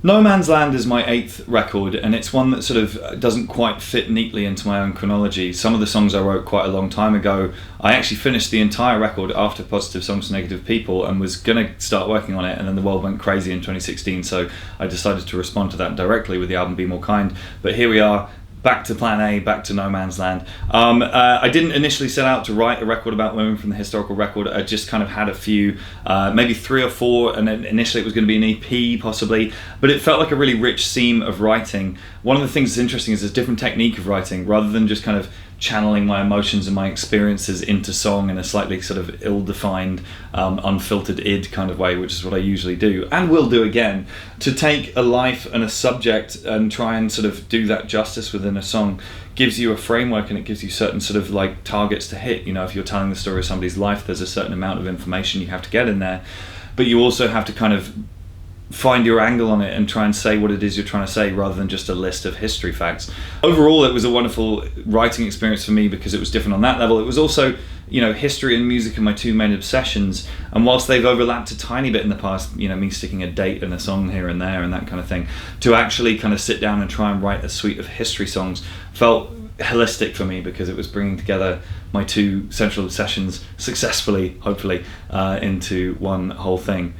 No Man's Land is my 8th record, and it's one that sort of doesn't quite fit neatly into my own chronology. Some of the songs I wrote quite a long time ago. I actually finished the entire record after Positive Songs for Negative People and was going to start working on it, and then the world went crazy in 2016, so I decided to respond to that directly with the album Be More Kind. But here we are, back to Plan A, back to No Man's Land. I didn't initially set out to write a record about women from the historical record. I just kind of had a few, maybe 3 or 4, and then initially it was going to be an EP possibly, but it felt like a really rich seam of writing. One of the things that's interesting is there's a different technique of writing, rather than just kind of channeling my emotions and my experiences into song in a slightly sort of ill-defined, unfiltered id kind of way, which is what I usually do and will do again. To take a life and a subject and try and sort of do that justice within a song gives you a framework, and it gives you certain sort of like targets to hit. You know, if you're telling the story of somebody's life, there's a certain amount of information you have to get in there, but you also have to kind of find your angle on it and try and say what it is you're trying to say, rather than just a list of history facts. Overall, it was a wonderful writing experience for me because it was different on that level. It was also, you know, history and music are my 2 main obsessions, and whilst they've overlapped a tiny bit in the past, you know, me sticking a date and a song here and there and that kind of thing, to actually kind of sit down and try and write a suite of history songs felt holistic for me, because it was bringing together my 2 central obsessions successfully, hopefully, into one whole thing.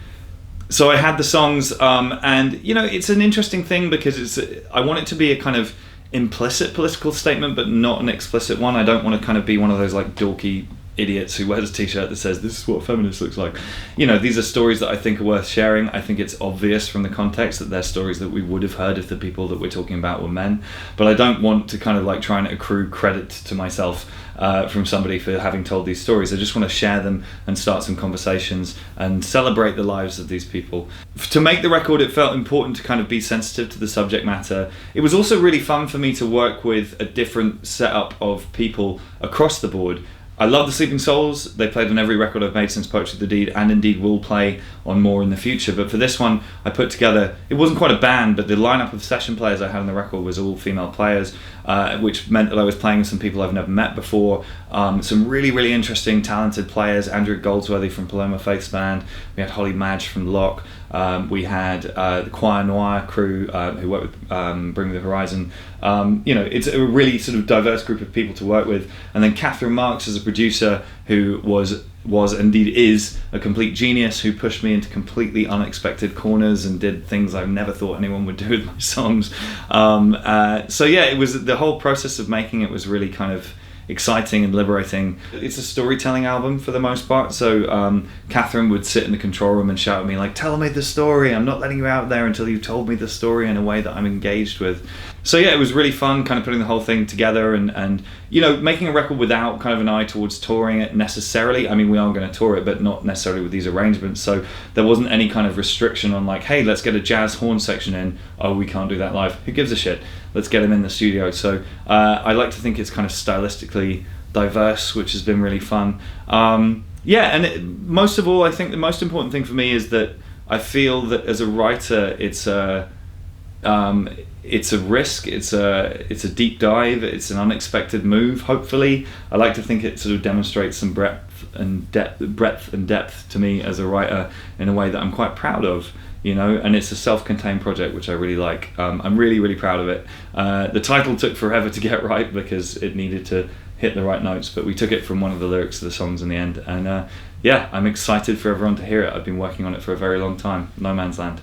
So I had the songs, and you know, it's an interesting thing because I want it to be a kind of implicit political statement, but not an explicit one. I don't want to kind of be one of those like dorky idiots who wears a t-shirt that says this is what feminist looks like. You know, these are stories that I think are worth sharing. I think it's obvious from the context that they're stories that we would have heard if the people that we're talking about were men, but I don't want to kind of like try and accrue credit to myself from somebody for having told these stories. I just want to share them and start some conversations and celebrate the lives of these people. To make the record, it felt important to kind of be sensitive to the subject matter. It was also really fun for me to work with a different setup of people across the board. I love the Sleeping Souls. They played on every record I've made since Poetry the Deed, and indeed will play on more in the future. But for this one, I put together, it wasn't quite a band, but the lineup of session players I had on the record was all female players, which meant that I was playing with some people I've never met before. Some really, really interesting, talented players. Andrew Goldsworthy from Paloma Faith's band. We had Holly Madge from Locke. We had the Choir Noir crew who work with Bring Me the Horizon. You know, it's a really sort of diverse group of people to work with. And then Catherine Marks as a producer, who was indeed is a complete genius, who pushed me into completely unexpected corners and did things I never thought anyone would do with my songs. So yeah, it was the whole process of making it was really kind of exciting and liberating. It's a storytelling album for the most part, so Catherine would sit in the control room and shout at me like, tell me the story, I'm not letting you out there until you've told me the story in a way that I'm engaged with. So yeah, it was really fun kind of putting the whole thing together and you know, making a record without kind of an eye towards touring it necessarily. I mean, we are going to tour it, but not necessarily with these arrangements, so there wasn't any kind of restriction on like, hey, let's get a jazz horn section in. Oh, we can't do that live. Who gives a shit? Let's get them in the studio. So I like to think it's kind of stylistically diverse, which has been really fun. Yeah, and most of all, I think the most important thing for me is that I feel that as a writer, it's a risk, it's a deep dive, it's an unexpected move, hopefully. I like to think it sort of demonstrates some breadth and depth to me as a writer in a way that I'm quite proud of, you know, and it's a self-contained project which I really like. I'm really, really proud of it. The title took forever to get right because it needed to hit the right notes, but we took it from one of the lyrics to the songs in the end, and yeah, I'm excited for everyone to hear it. I've been working on it for a very long time. No Man's Land.